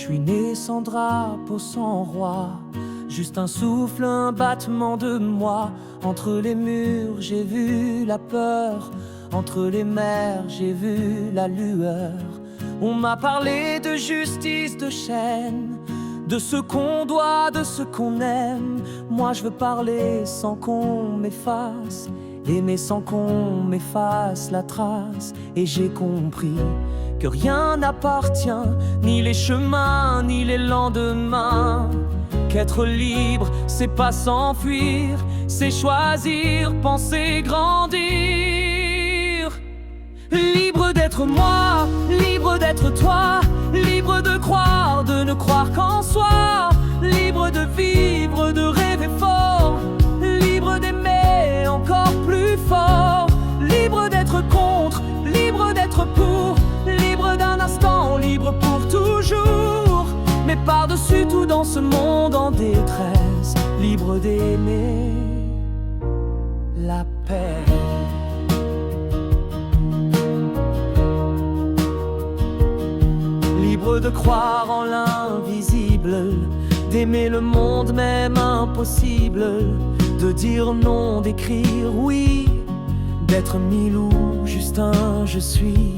suis né sans drapeau, sans roi, juste un souffle, un battement de moi. Entre les murs, j'ai vu la peur, entre les mers, j'ai vu la lueur. On m'a parlé de justice, de chaîne, de ce qu'on doit, de ce qu'on aime. Moi je veux parler sans qu'on m'efface, aimer sans qu'on m'efface la trace. Et j'ai compris que rien n'appartient, ni les chemins, ni les lendemains. Qu'être libre, c'est pas s'enfuir, c'est choisir, penser, grandir. Libre d'être moi, libre d'être toi, libre de croire, de ne croire qu'en soi. Libre de vivre, de rêver fort, libre d'aimer encore plus fort. Libre d'être contre, libre d'être pour, libre d'un instant, libre pour toujours. Mais par-dessus tout dans ce monde en détresse, libre d'aimer la paix. Libre de croire en l'invisible, d'aimer le monde même impossible, de dire non, d'écrire oui, d'être mille ou juste un je suis.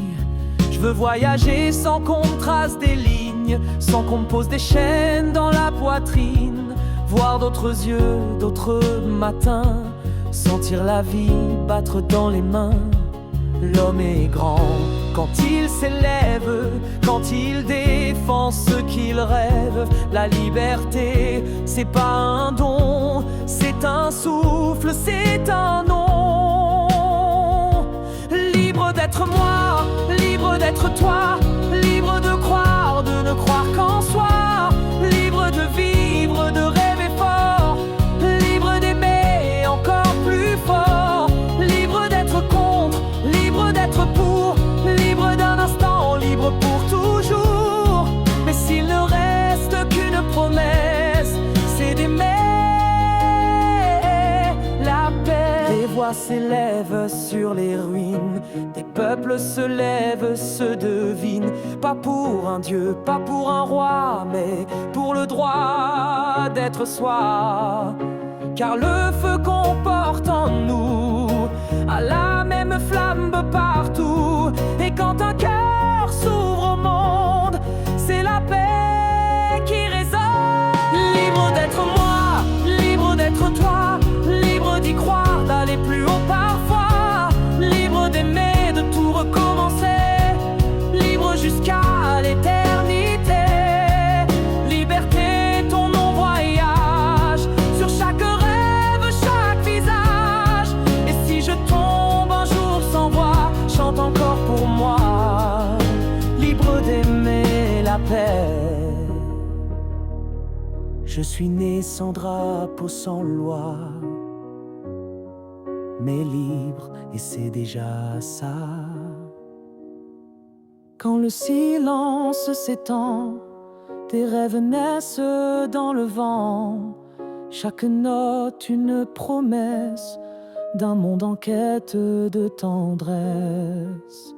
Je veux voyager sans qu'on me trace des lignes, sans qu'on me pose des chaînes dans la poitrine. Voir d'autres yeux, d'autres matins, sentir la vie battre dans les mains. L'homme est grand quand il s'élève, quand il défend ce qu'il rêve. La liberté, c'est pas un don, c'est un souffle, c'est un nom. Libre d'être moi, libre d'être toi, libre de croire, de ne croire qu'en soi. Libre de vivre, de rêver fort, libre d'aimer encore plus fort. Libre d'être contre, libre d'être pour, libre d'un instant, libre pour toujours. Mais s'il ne reste qu'une promesse, c'est d'aimer la paix. Des voix s'élèvent sur les ruines, des peuples se lèvent, se devinent. Pas pour un dieu, pas pour un roi, mais pour le droit d'être soi. Car le feu qu'on porte en nous a la même flamme partout. Et quand un cœur s'ouvre au monde, c'est la paix qui résonne. Libre d'être moi, libre d'être toi, libre d'y croire, d'aller plus haut parfois. Libre d'aimer, de tout recommencer, libre jusqu'à l'éternité. Liberté, ton non-voyage, sur chaque rêve, chaque visage. Et si je tombe un jour sans voix, chante encore pour moi, libre d'aimer la paix. Je suis né sans drapeau, sans loi, mais libre, et c'est déjà ça. Quand le silence s'étend, tes rêves naissent dans le vent. Chaque note une promesse d'un monde en quête de tendresse.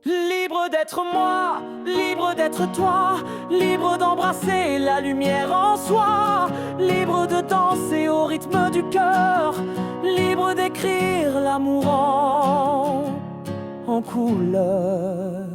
Libre d'être moi, libre d'être toi, libre d'embrasser la lumière en soi. Libre de danser au rythme du cœur, libre d'écrire l'amour en couleur.